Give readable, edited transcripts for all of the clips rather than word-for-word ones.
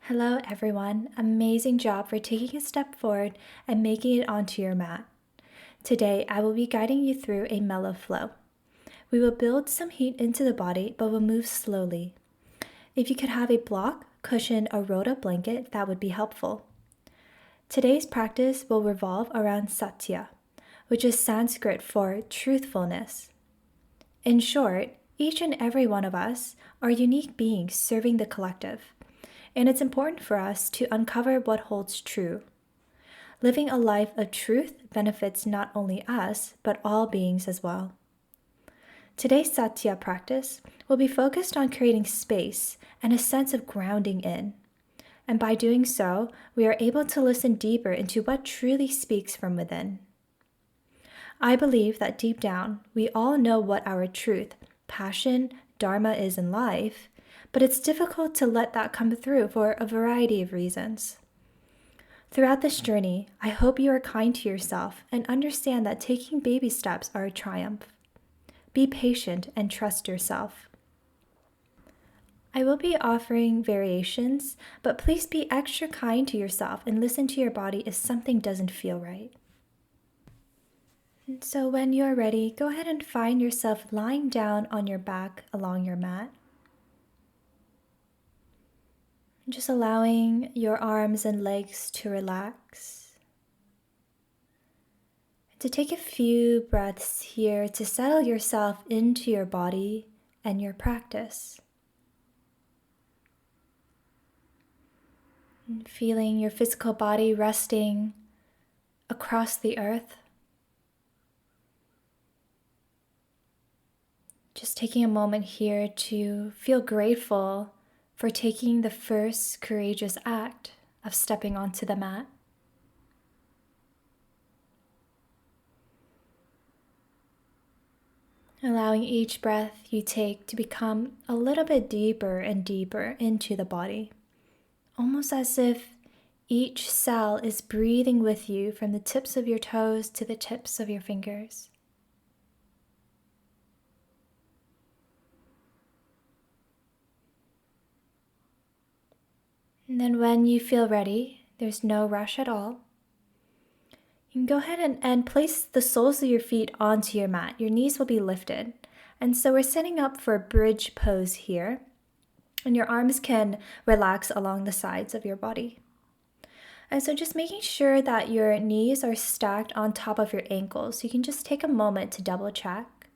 Hello, everyone. Amazing job for taking a step forward and making it onto your mat. Today, I will be guiding you through a mellow flow. We will build some heat into the body, but we'll move slowly. If you could have a block, cushion, or rolled up blanket, that would be helpful. Today's practice will revolve around Satya, which is Sanskrit for truthfulness. In short, each and every one of us are unique beings serving the collective. And it's important for us to uncover what holds true. Living a life of truth benefits not only us, but all beings as well. Today's Satya practice will be focused on creating space and a sense of grounding in. And by doing so, we are able to listen deeper into what truly speaks from within. I believe that deep down, we all know what our truth, passion, dharma is in life, but it's difficult to let that come through for a variety of reasons. Throughout this journey, I hope you are kind to yourself and understand that taking baby steps are a triumph. Be patient and trust yourself. I will be offering variations, but please be extra kind to yourself and listen to your body if something doesn't feel right. So when you are ready, go ahead and find yourself lying down on your back along your mat. Just allowing your arms and legs to relax. To take a few breaths here to settle yourself into your body and your practice. And feeling your physical body resting across the earth. Just taking a moment here to feel grateful for taking the first courageous act of stepping onto the mat. Allowing each breath you take to become a little bit deeper and deeper into the body, almost as if each cell is breathing with you from the tips of your toes to the tips of your fingers. And then when you feel ready, there's no rush at all. You can go ahead and place the soles of your feet onto your mat. Your knees will be lifted. And so we're setting up for a bridge pose here. And your arms can relax along the sides of your body. And so just making sure that your knees are stacked on top of your ankles. You can just take a moment to double check.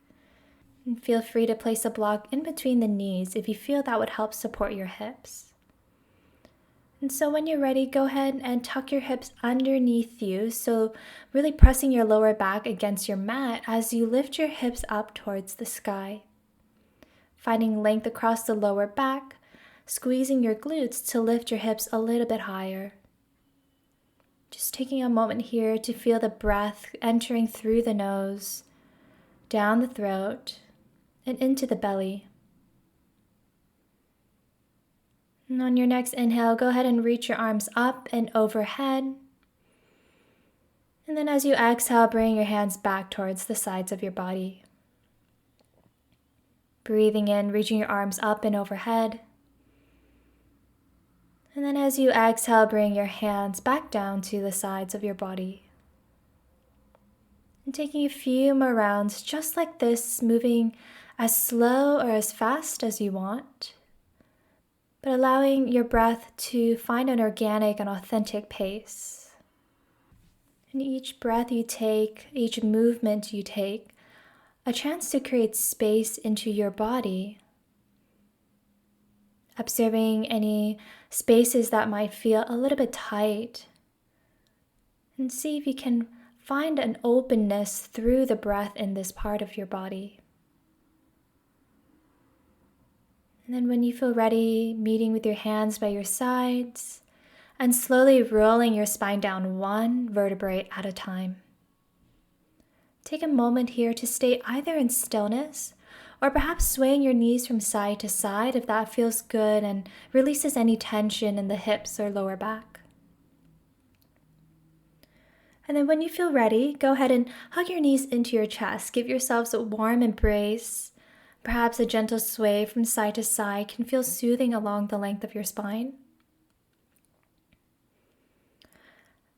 And feel free to place a block in between the knees if you feel that would help support your hips. And so when you're ready, go ahead and tuck your hips underneath you. So really pressing your lower back against your mat as you lift your hips up towards the sky. Finding length across the lower back, squeezing your glutes to lift your hips a little bit higher. Just taking a moment here to feel the breath entering through the nose, down the throat, and into the belly. And on your next inhale, go ahead and reach your arms up and overhead. And then as you exhale, bring your hands back towards the sides of your body. Breathing in, reaching your arms up and overhead. And then as you exhale, bring your hands back down to the sides of your body. And taking a few more rounds just like this, moving as slow or as fast as you want, but allowing your breath to find an organic and authentic pace. And each breath you take, each movement you take, a chance to create space into your body, observing any spaces that might feel a little bit tight, and see if you can find an openness through the breath in this part of your body. And then when you feel ready, meeting with your hands by your sides and slowly rolling your spine down one vertebrae at a time. Take a moment here to stay either in stillness or perhaps swaying your knees from side to side if that feels good and releases any tension in the hips or lower back. And then when you feel ready, go ahead and hug your knees into your chest. Give yourselves a warm embrace. Perhaps a gentle sway from side to side can feel soothing along the length of your spine.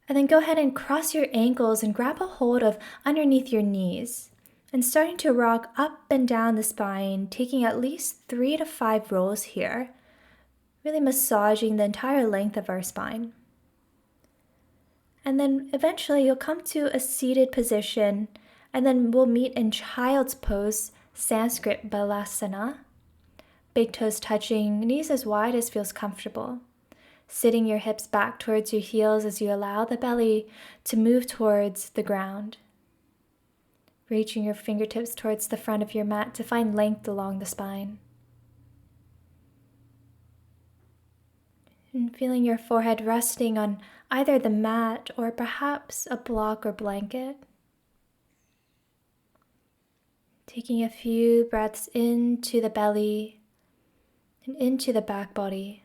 And then go ahead and cross your ankles and grab a hold of underneath your knees. And starting to rock up and down the spine, taking at least 3 to 5 rolls here, really massaging the entire length of our spine. And then eventually you'll come to a seated position, and then we'll meet in child's pose, Sanskrit Balasana. Big toes touching, knees as wide as feels comfortable. Sitting your hips back towards your heels as you allow the belly to move towards the ground. Reaching your fingertips towards the front of your mat to find length along the spine. And feeling your forehead resting on either the mat or perhaps a block or blanket. Taking a few breaths into the belly and into the back body.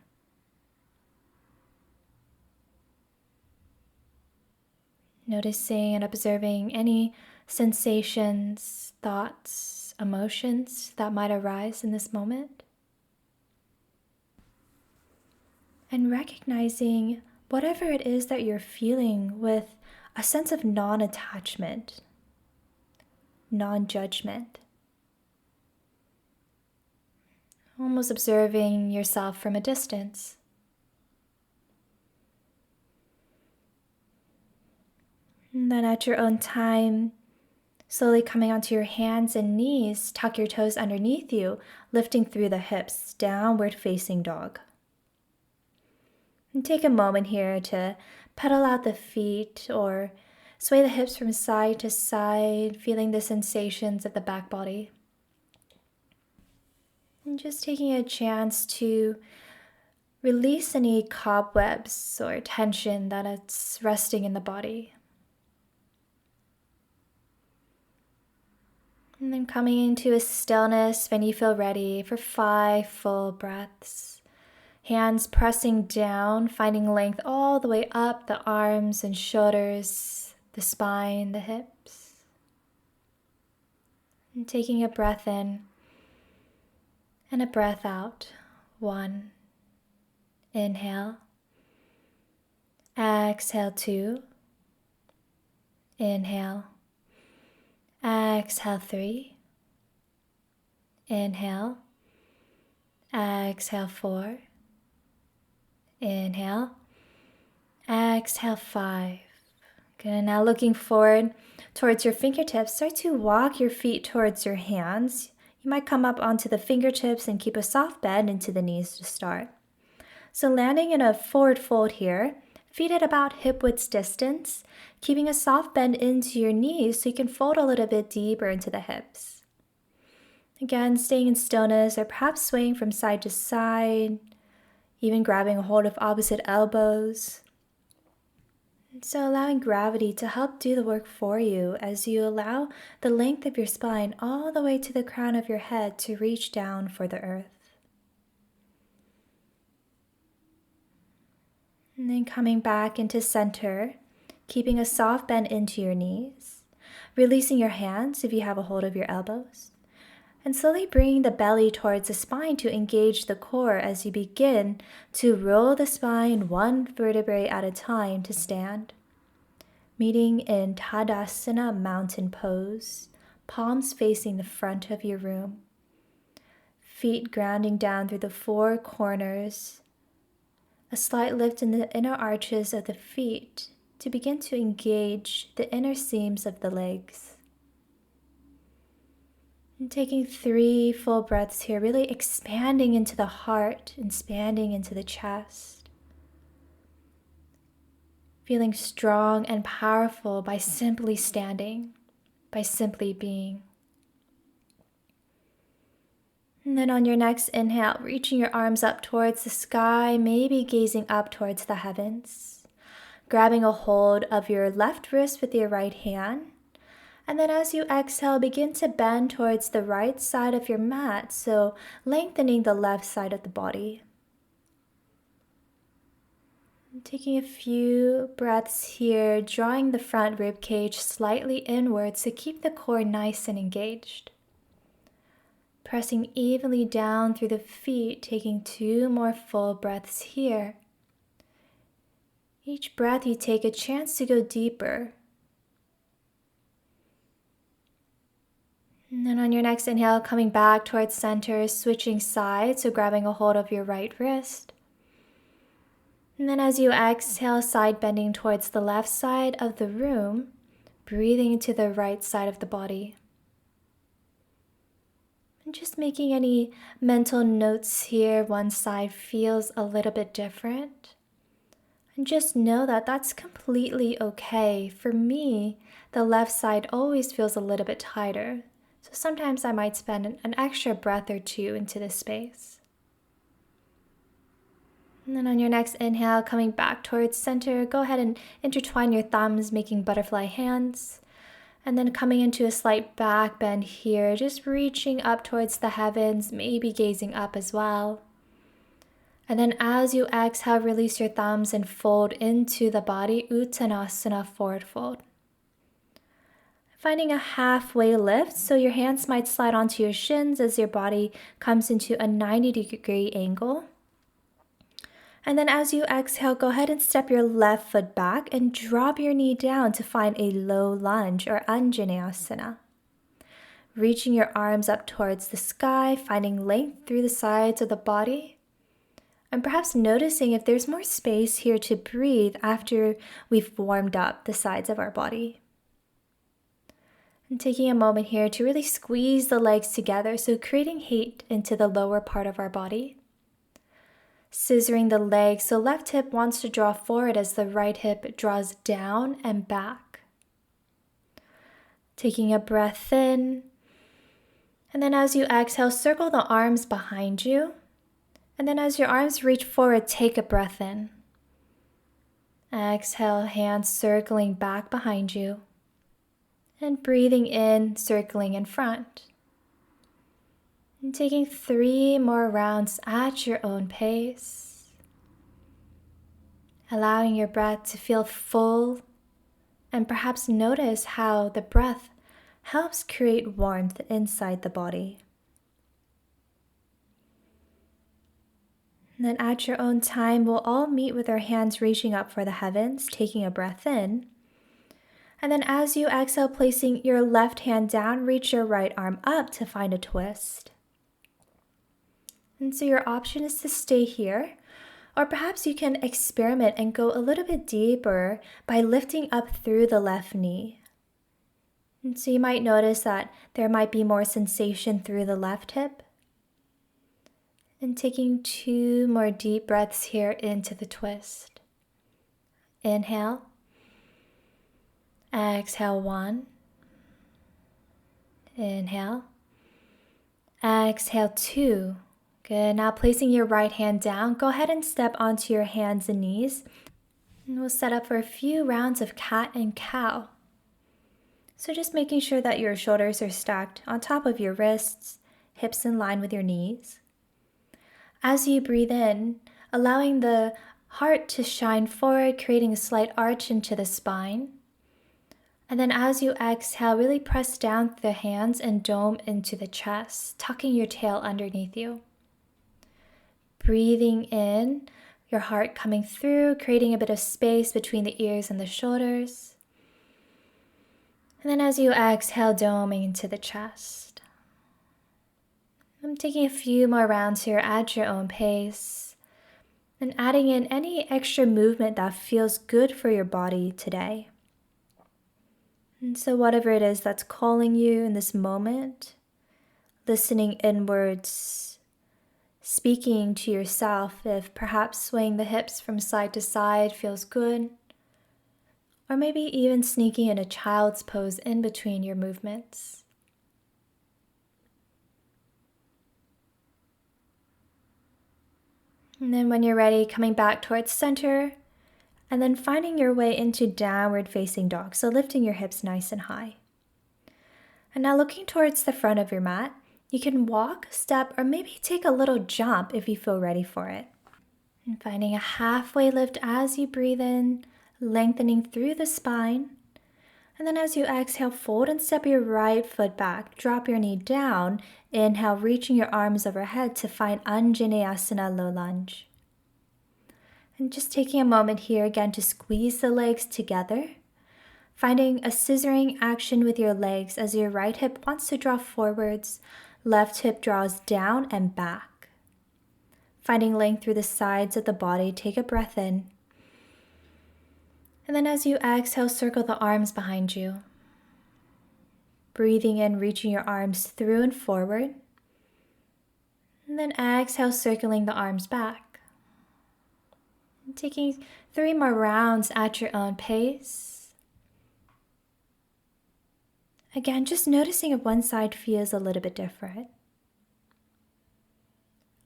Noticing and observing any sensations, thoughts, emotions that might arise in this moment. And recognizing whatever it is that you're feeling with a sense of non-attachment, non-judgment. Almost observing yourself from a distance. And then at your own time, slowly coming onto your hands and knees, tuck your toes underneath you, lifting through the hips, downward facing dog. And take a moment here to pedal out the feet or sway the hips from side to side, feeling the sensations of the back body. And just taking a chance to release any cobwebs or tension that is resting in the body. And then coming into a stillness when you feel ready for 5 full breaths. Hands pressing down, finding length all the way up the arms and shoulders, the spine, the hips. And taking a breath in and a breath out. 1. Inhale. Exhale 2. Inhale. Exhale 3. Inhale. Exhale 4. Inhale. Exhale 5. Good. Now looking forward towards your fingertips, start to walk your feet towards your hands. You might come up onto the fingertips and keep a soft bend into the knees to start. So landing in a forward fold here, feet at about hip width distance, keeping a soft bend into your knees so you can fold a little bit deeper into the hips. Again, staying in stillness or perhaps swaying from side to side, even grabbing a hold of opposite elbows. And so allowing gravity to help do the work for you as you allow the length of your spine all the way to the crown of your head to reach down for the earth. And then coming back into center, keeping a soft bend into your knees, releasing your hands if you have a hold of your elbows, and slowly bringing the belly towards the spine to engage the core as you begin to roll the spine one vertebrae at a time to stand. Meeting in Tadasana mountain pose, palms facing the front of your room, feet grounding down through the 4 corners, a slight lift in the inner arches of the feet to begin to engage the inner seams of the legs. And taking 3 full breaths here, really expanding into the heart, expanding into the chest. Feeling strong and powerful by simply standing, by simply being. And then on your next inhale, reaching your arms up towards the sky, maybe gazing up towards the heavens. Grabbing a hold of your left wrist with your right hand. And then as you exhale, begin to bend towards the right side of your mat, so lengthening the left side of the body. And taking a few breaths here, drawing the front rib cage slightly inwards to keep the core nice and engaged. Pressing evenly down through the feet, taking 2 more full breaths here. Each breath you take a chance to go deeper. And then on your next inhale, coming back towards center, switching sides, so grabbing a hold of your right wrist. And then as you exhale, side bending towards the left side of the room, breathing into the right side of the body. And just making any mental notes here, one side feels a little bit different. And just know that that's completely okay. For me, the left side always feels a little bit tighter. So sometimes I might spend an extra breath or two into this space. And then on your next inhale, coming back towards center, go ahead and intertwine your thumbs, making butterfly hands. And then coming into a slight back bend here, just reaching up towards the heavens, maybe gazing up as well. And then as you exhale, release your thumbs and fold into the body, Uttanasana, forward fold. Finding a halfway lift, so your hands might slide onto your shins as your body comes into a 90-degree angle. And then as you exhale, go ahead and step your left foot back and drop your knee down to find a low lunge or Anjaneyasana. Reaching your arms up towards the sky, finding length through the sides of the body. And perhaps noticing if there's more space here to breathe after we've warmed up the sides of our body. And taking a moment here to really squeeze the legs together, so creating heat into the lower part of our body. Scissoring the legs, so left hip wants to draw forward as the right hip draws down and back. Taking a breath in. And then as you exhale, circle the arms behind you. And then as your arms reach forward, take a breath in. Exhale, hands circling back behind you. And breathing in, circling in front. And taking 3 more rounds at your own pace. Allowing your breath to feel full. And perhaps notice how the breath helps create warmth inside the body. And then at your own time, we'll all meet with our hands reaching up for the heavens, taking a breath in. And then as you exhale, placing your left hand down, reach your right arm up to find a twist. And so your option is to stay here, or perhaps you can experiment and go a little bit deeper by lifting up through the left knee. And so you might notice that there might be more sensation through the left hip. And taking 2 more deep breaths here into the twist. Inhale. Exhale, 1. Inhale. Exhale, 2. Good. Now placing your right hand down, go ahead and step onto your hands and knees. And we'll set up for a few rounds of cat and cow. So just making sure that your shoulders are stacked on top of your wrists, hips in line with your knees. As you breathe in, allowing the heart to shine forward, creating a slight arch into the spine. And then as you exhale, really press down the hands and dome into the chest, tucking your tail underneath you. Breathing in, your heart coming through, creating a bit of space between the ears and the shoulders. And then as you exhale, doming into the chest. I'm taking a few more rounds here at your own pace and adding in any extra movement that feels good for your body today. And so whatever it is that's calling you in this moment, listening inwards, speaking to yourself if perhaps swaying the hips from side to side feels good, or maybe even sneaking in a child's pose in between your movements. And then when you're ready, coming back towards center, and then finding your way into downward facing dog. So lifting your hips nice and high. And now looking towards the front of your mat, you can walk, step, or maybe take a little jump if you feel ready for it. And finding a halfway lift as you breathe in, lengthening through the spine. And then as you exhale, fold and step your right foot back. Drop your knee down. Inhale, reaching your arms overhead to find Anjaneyasana, low lunge. And just taking a moment here again to squeeze the legs together, finding a scissoring action with your legs as your right hip wants to draw forwards, left hip draws down and back. Finding length through the sides of the body, take a breath in. And then as you exhale, circle the arms behind you. Breathing in, reaching your arms through and forward. And then exhale, circling the arms back. And taking 3 more rounds at your own pace. Again, just noticing if one side feels a little bit different.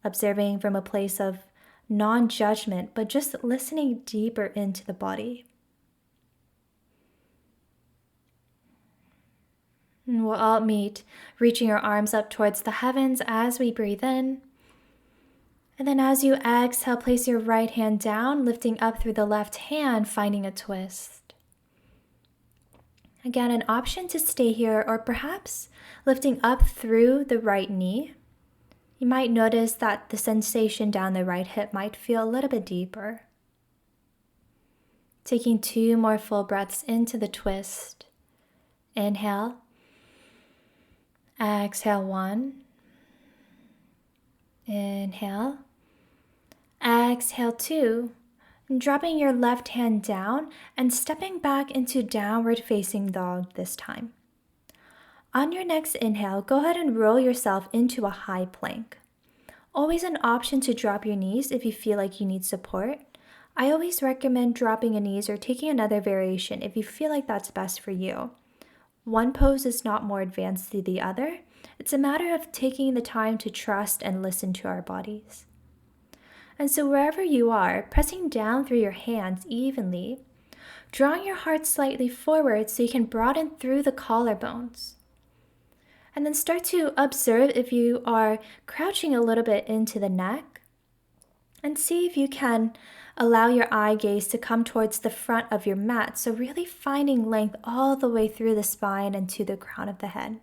Observing from a place of non-judgment, but just listening deeper into the body. And we'll all meet, reaching your arms up towards the heavens as we breathe in. And then as you exhale, place your right hand down, lifting up through the left hand, finding a twist. Again, an option to stay here, or perhaps lifting up through the right knee. You might notice that the sensation down the right hip might feel a little bit deeper. Taking 2 more full breaths into the twist. Inhale. Exhale 1. Inhale. Exhale 2. And dropping your left hand down and stepping back into downward facing dog this time. On your next inhale, go ahead and roll yourself into a high plank. Always an option to drop your knees if you feel like you need support. I always recommend dropping a knees or taking another variation if you feel like that's best for you. One pose is not more advanced than the other. It's a matter of taking the time to trust and listen to our bodies. And so wherever you are, pressing down through your hands evenly, drawing your heart slightly forward so you can broaden through the collarbones. And then start to observe if you are crouching a little bit into the neck, and see if you can allow your eye gaze to come towards the front of your mat. So really finding length all the way through the spine and to the crown of the head.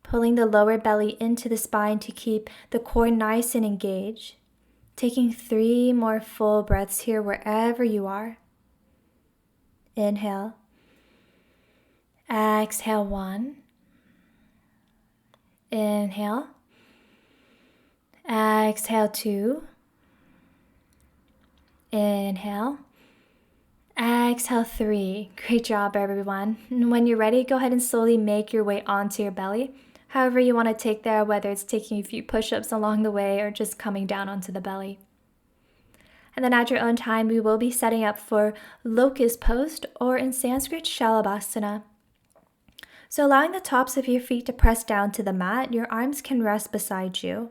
Pulling the lower belly into the spine to keep the core nice and engaged. Taking 3 more full breaths here wherever you are. Inhale. Exhale 1. Inhale. Exhale 2. Inhale. Exhale 3. Great job, everyone. And when you're ready, go ahead and slowly make your way onto your belly. However you want to take there, whether it's taking a few push-ups along the way or just coming down onto the belly. And then at your own time, we will be setting up for locust pose, or in Sanskrit, Shalabhasana. So allowing the tops of your feet to press down to the mat, your arms can rest beside you.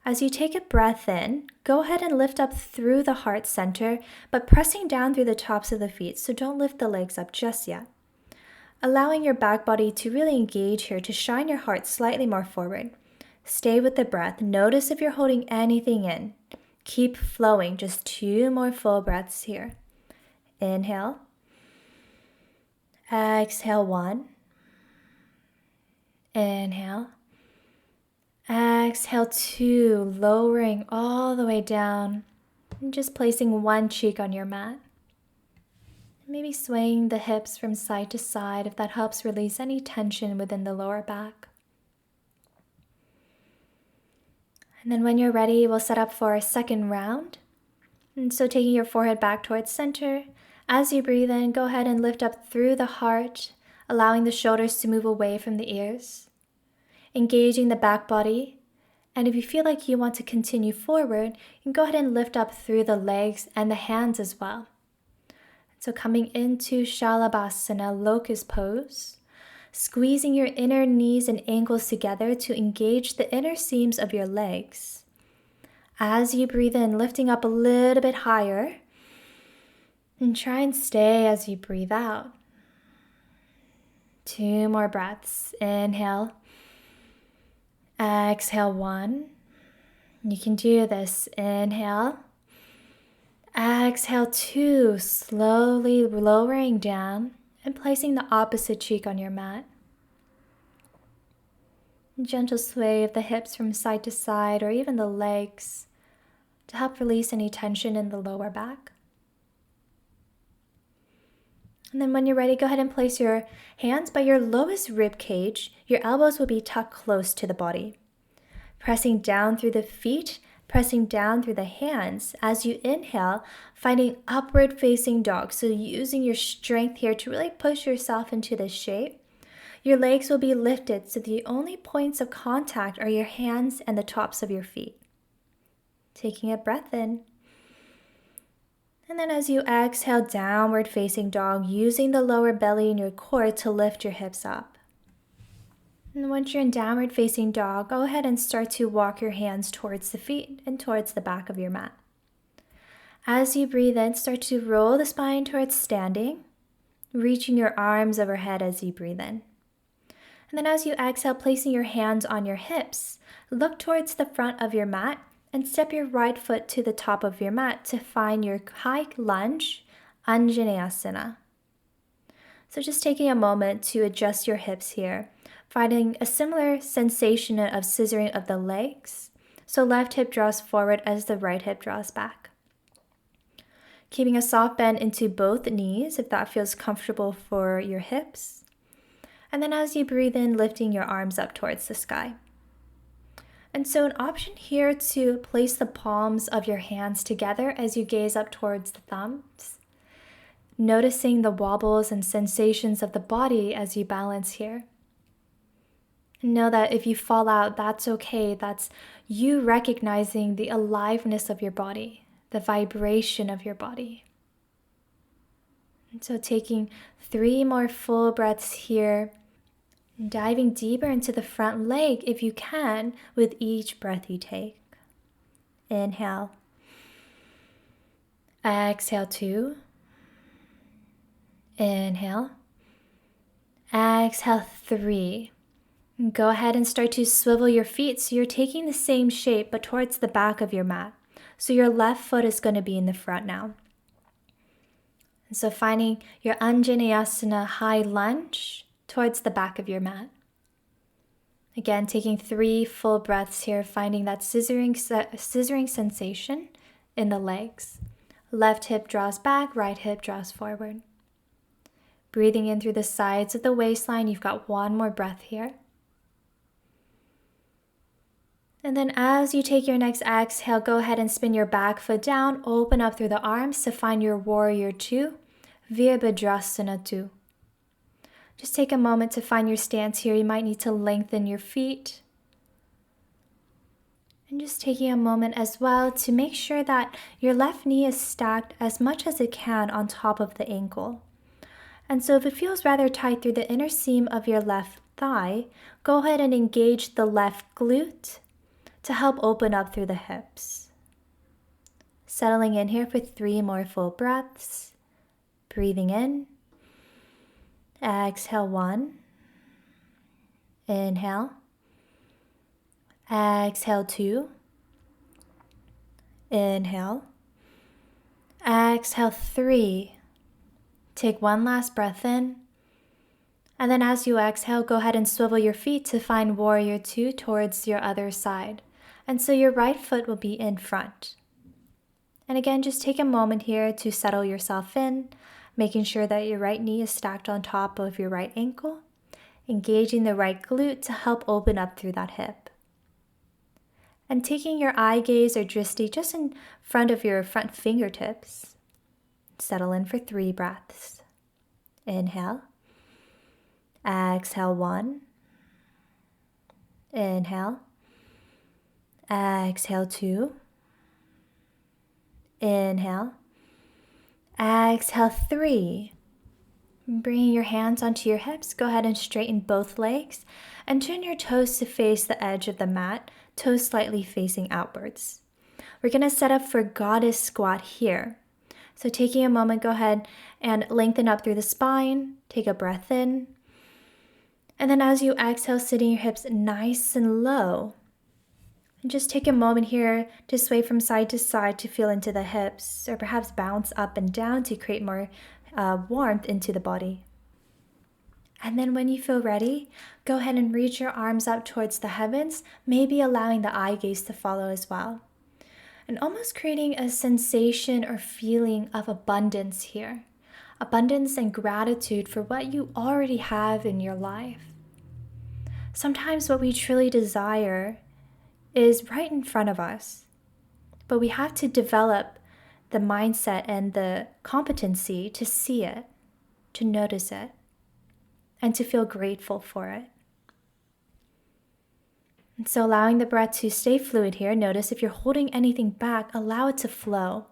As you take a breath in, go ahead and lift up through the heart center, but pressing down through the tops of the feet, so don't lift the legs up just yet. Allowing your back body to really engage here, to shine your heart slightly more forward. Stay with the breath. Notice if you're holding anything in. Keep flowing. Just 2 more full breaths here. Inhale. Exhale 1. Inhale. Exhale 2, lowering all the way down and just placing one cheek on your mat. Maybe swaying the hips from side to side if that helps release any tension within the lower back. And then when you're ready, we'll set up for a second round. And so taking your forehead back towards center, as you breathe in, go ahead and lift up through the heart, allowing the shoulders to move away from the ears. Engaging the back body, and if you feel like you want to continue forward, you can go ahead and lift up through the legs and the hands as well. So coming into Shalabhasana, locust pose, squeezing your inner knees and ankles together to engage the inner seams of your legs. As you breathe in, lifting up a little bit higher, and try and stay as you breathe out. 2 more breaths. Inhale. Exhale 1. You can do this. Inhale. Exhale 2. Slowly lowering down and placing the opposite cheek on your mat. Gentle sway of the hips from side to side, or even the legs, to to help release any tension in the lower back. And then when you're ready, go ahead and place your hands by your lowest rib cage. Your elbows will be tucked close to the body. Pressing down through the feet, pressing down through the hands. As you inhale, finding upward facing dog. So using your strength here to really push yourself into this shape. Your legs will be lifted, so the only points of contact are your hands and the tops of your feet. Taking a breath in. And then as you exhale, downward facing dog, using the lower belly in your core to lift your hips up. And once you're in downward facing dog, go ahead and start to walk your hands towards the feet and towards the back of your mat. As you breathe in, start to roll the spine towards standing, reaching your arms overhead as you breathe in. And then as you exhale, placing your hands on your hips, look towards the front of your mat and step your right foot to the top of your mat to find your high lunge, Anjaneyasana. So just taking a moment to adjust your hips here, finding a similar sensation of scissoring of the legs. So left hip draws forward as the right hip draws back. Keeping a soft bend into both knees if that feels comfortable for your hips. And then as you breathe in, lifting your arms up towards the sky. And so an option here to place the palms of your hands together as you gaze up towards the thumbs. Noticing the wobbles and sensations of the body as you balance here. And know that if you fall out, that's okay. That's you recognizing the aliveness of your body, the vibration of your body. And so taking 3 more full breaths here. Diving deeper into the front leg if you can with each breath you take. Inhale. Exhale 2. Inhale. Exhale 3. Go ahead and start to swivel your feet so you're taking the same shape but towards the back of your mat. So your left foot is going to be in the front now. And so finding your Anjaneyasana high lunge towards the back of your mat. Again, taking 3 full breaths here, finding that scissoring sensation in the legs. Left hip draws back, right hip draws forward. Breathing in through the sides of the waistline. You've got 1 more breath here. And then as you take your next exhale, go ahead and spin your back foot down, open up through the arms to find your warrior 2, Virabhadrasana 2. Just take a moment to find your stance here. You might need to lengthen your feet. And just taking a moment as well to make sure that your left knee is stacked as much as it can on top of the ankle. And so if it feels rather tight through the inner seam of your left thigh, go ahead and engage the left glute to help open up through the hips. Settling in here for 3 more full breaths. Breathing in. Exhale 1. Inhale. Exhale 2. Inhale. Exhale 3. Take 1 last breath in. And then as you exhale, go ahead and swivel your feet to find warrior 2 towards your other side. And so your right foot will be in front. And again, just take a moment here to settle yourself in, making sure that your right knee is stacked on top of your right ankle, engaging the right glute to help open up through that hip. And taking your eye gaze or drishti just in front of your front fingertips. Settle in for 3 breaths. Inhale. Exhale 1. Inhale. Exhale 2. Inhale. Exhale 3. Bringing your hands onto your hips, go ahead and straighten both legs and turn your toes to face the edge of the mat, toes slightly facing outwards. We're going to set up for goddess squat here. So taking a moment, go ahead and lengthen up through the spine, take a breath in. And then as you exhale, sitting your hips nice and low. And just take a moment here to sway from side to side to feel into the hips, or perhaps bounce up and down to create more warmth into the body. And then when you feel ready, go ahead and reach your arms up towards the heavens, maybe allowing the eye gaze to follow as well. and almost creating a sensation or feeling of abundance here. Abundance and gratitude for what you already have in your life. Sometimes what we truly desire is right in front of us, but we have to develop the mindset and the competency to see it, to notice it, and to feel grateful for it. And so allowing the breath to stay fluid here. Notice if you're holding anything back, allow it to flow.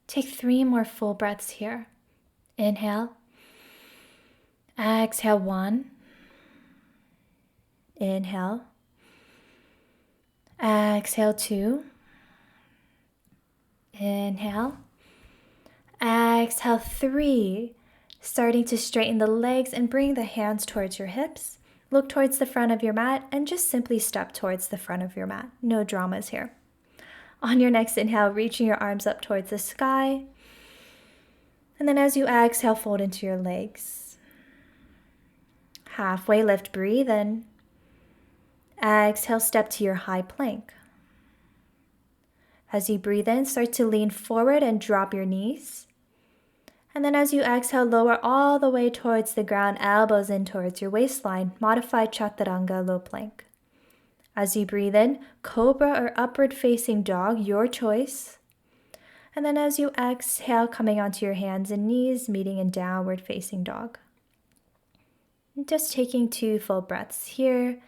Take 3 more full breaths here. Inhale. Exhale 1. Inhale. Exhale 2. Inhale. Exhale 3. Starting to straighten the legs and bring the hands towards your hips. Look towards the front of your mat and just simply step towards the front of your mat. No dramas here. On your next inhale, reaching your arms up towards the sky. And then as you exhale, fold into your legs. Halfway lift, breathe in. Exhale, step to your high plank. As you breathe in, start to lean forward and drop your knees. And then as you exhale, lower all the way towards the ground, elbows in towards your waistline, modified chaturanga low plank. As you breathe in, cobra or upward facing dog, your choice. And then as you exhale, coming onto your hands and knees, meeting in downward facing dog. And just taking 2 full breaths here,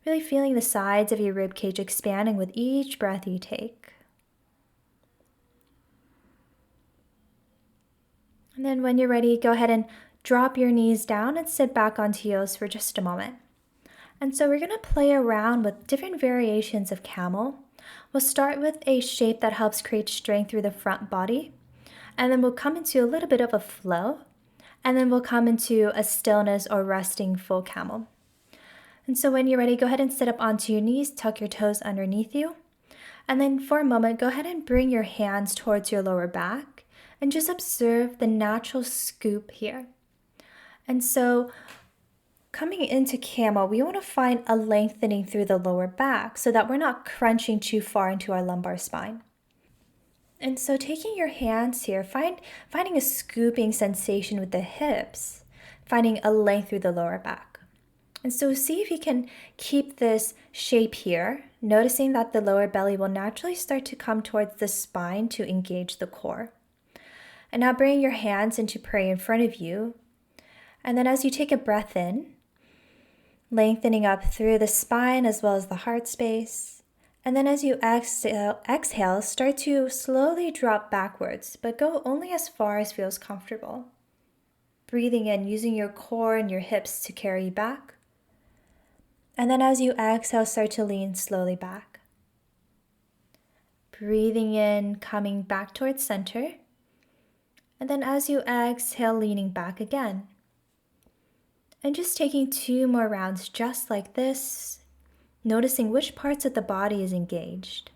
really feeling the sides of your rib cage expanding with each breath you take. And then when you're ready, go ahead and drop your knees down and sit back onto heels for just a moment. And so we're going to play around with different variations of camel. We'll start with a shape that helps create strength through the front body. And then we'll come into a little bit of a flow. And then we'll come into a stillness or resting full camel. And so when you're ready, go ahead and sit up onto your knees, tuck your toes underneath you. And then for a moment, go ahead and bring your hands towards your lower back. And just observe the natural scoop here. And so coming into camel, we want to find a lengthening through the lower back so that we're not crunching too far into our lumbar spine. And so taking your hands here, finding a scooping sensation with the hips, finding a length through the lower back. And so see if you can keep this shape here, noticing that the lower belly will naturally start to come towards the spine to engage the core. And now bring your hands into prayer in front of you. And then as you take a breath in, lengthening up through the spine as well as the heart space. And then as you exhale, start to slowly drop backwards, but go only as far as feels comfortable. Breathing in, using your core and your hips to carry you back. And then as you exhale, start to lean slowly back. Breathing in, coming back towards center. And then as you exhale, leaning back again. And just taking 2 more rounds just like this, noticing which parts of the body is engaged.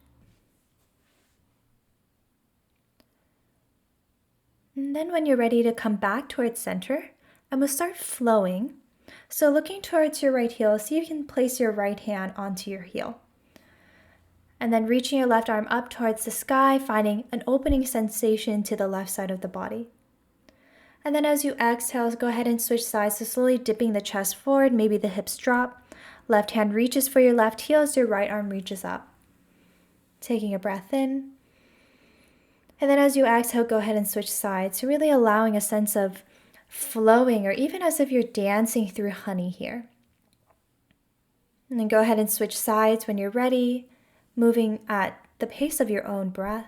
And then when you're ready to come back towards center, and we'll start flowing. So looking towards your right heel, see if you can place your right hand onto your heel. And then reaching your left arm up towards the sky, finding an opening sensation to the left side of the body. And then as you exhale, go ahead and switch sides, so slowly dipping the chest forward, maybe the hips drop. Left hand reaches for your left heel as your right arm reaches up. Taking a breath in. And then as you exhale, go ahead and switch sides, so really allowing a sense of flowing, or even as if you're dancing through honey here. And then go ahead and switch sides when you're ready, moving at the pace of your own breath.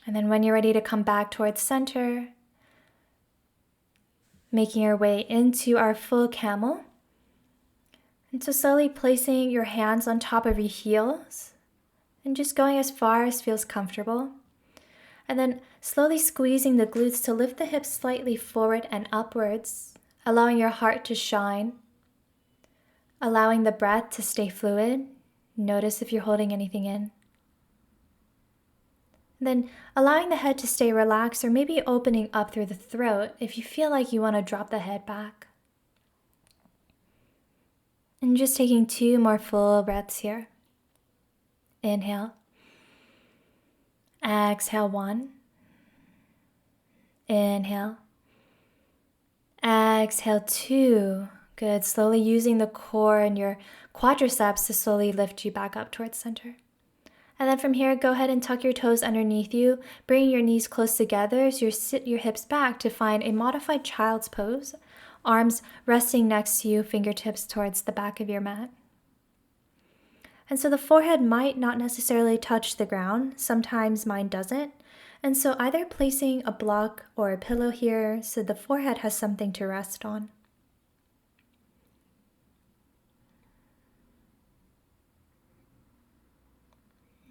And then when you're ready to come back towards center, making your way into our full camel. And so slowly placing your hands on top of your heels and just going as far as feels comfortable. And then slowly squeezing the glutes to lift the hips slightly forward and upwards, allowing your heart to shine, allowing the breath to stay fluid. Notice if you're holding anything in. Then allowing the head to stay relaxed, or maybe opening up through the throat if you feel like you want to drop the head back. And just taking 2 more full breaths here. Inhale. Exhale 1. Inhale. Exhale 2. Good. Slowly using the core and your quadriceps to slowly lift you back up towards center. And then from here, go ahead and tuck your toes underneath you, bringing your knees close together as you sit your hips back to find a modified child's pose. Arms resting next to you, fingertips towards the back of your mat. And so the forehead might not necessarily touch the ground. Sometimes mine doesn't. And so either placing a block or a pillow here so the forehead has something to rest on.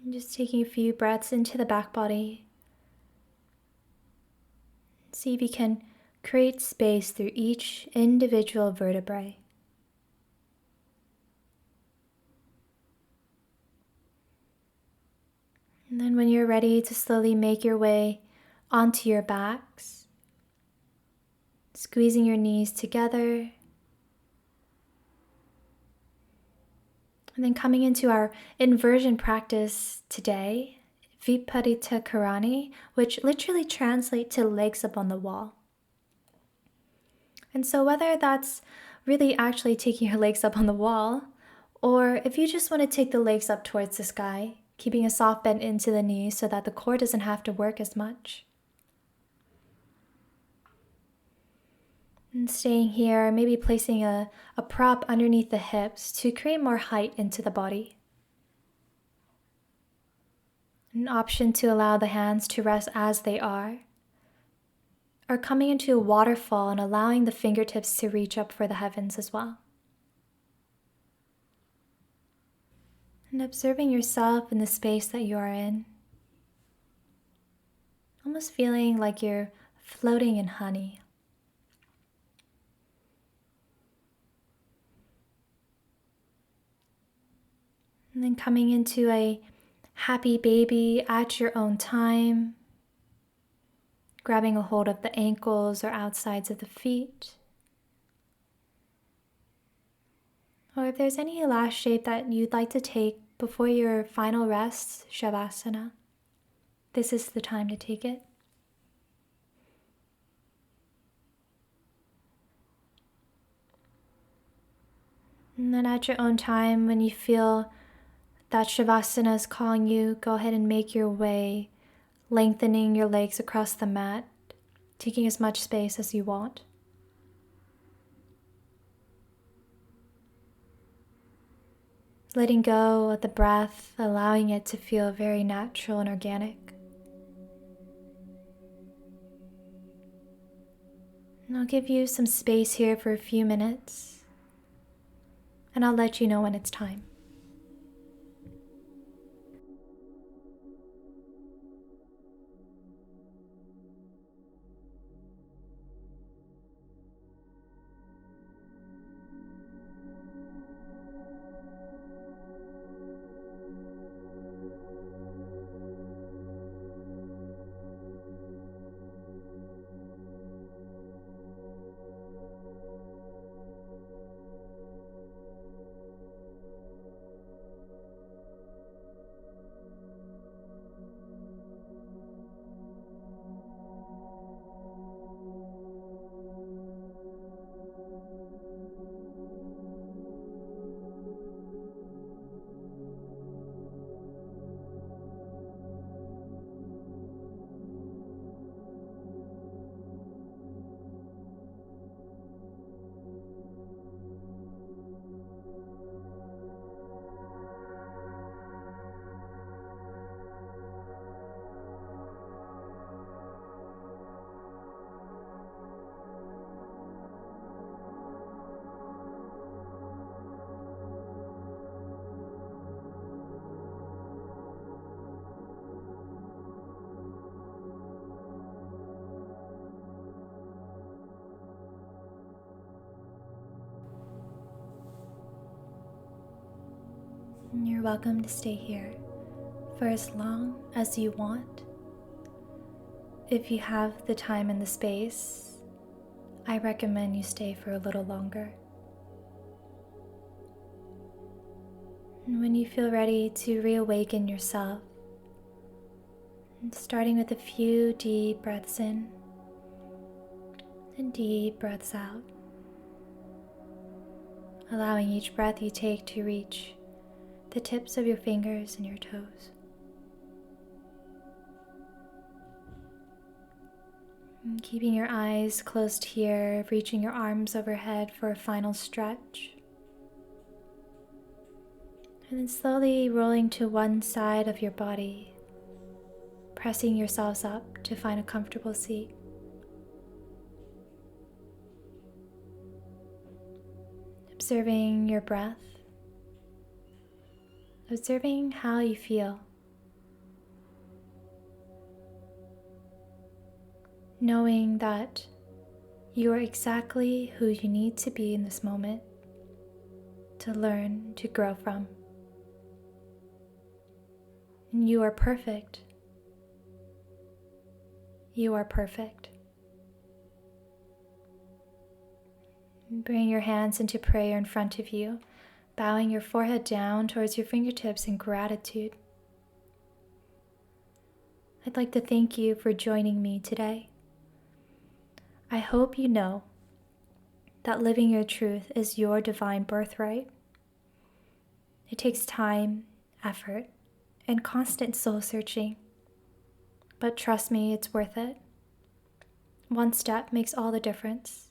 And just taking a few breaths into the back body. See if you can create space through each individual vertebrae. And then when you're ready to slowly make your way onto your backs, squeezing your knees together, and then coming into our inversion practice today, Viparita Karani, which literally translates to legs up on the wall. And so whether that's really actually taking your legs up on the wall, or if you just want to take the legs up towards the sky, keeping a soft bend into the knees so that the core doesn't have to work as much. And staying here, maybe placing a prop underneath the hips to create more height into the body. An option to allow the hands to rest as they are, or coming into a waterfall and allowing the fingertips to reach up for the heavens as well. And observing yourself in the space that you are in. Almost feeling like you're floating in honey. And then coming into a happy baby at your own time. Grabbing a hold of the ankles or outsides of the feet. Or if there's any last shape that you'd like to take before your final rest, Shavasana, this is the time to take it. And then at your own time, when you feel that Shavasana is calling you, go ahead and make your way, lengthening your legs across the mat, taking as much space as you want. Letting go of the breath, allowing it to feel very natural and organic. And I'll give you some space here for a few minutes, and I'll let you know when it's time. And you're welcome to stay here for as long as you want. If you have the time and the space, I recommend you stay for a little longer. And when you feel ready to reawaken yourself, and starting with a few deep breaths in and deep breaths out, allowing each breath you take to reach the tips of your fingers and your toes. And keeping your eyes closed here, reaching your arms overhead for a final stretch. And then slowly rolling to one side of your body, pressing yourselves up to find a comfortable seat. Observing your breath, observing how you feel, knowing that you are exactly who you need to be in this moment to learn to grow from. And you are perfect. You are perfect. Bring your hands into prayer in front of you, bowing your forehead down towards your fingertips in gratitude. I'd like to thank you for joining me today. I hope you know that living your truth is your divine birthright. It takes time, effort, and constant soul searching. But trust me, it's worth it. One step makes all the difference.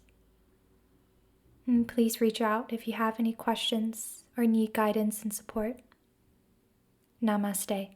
And please reach out if you have any questions or need guidance and support. Namaste.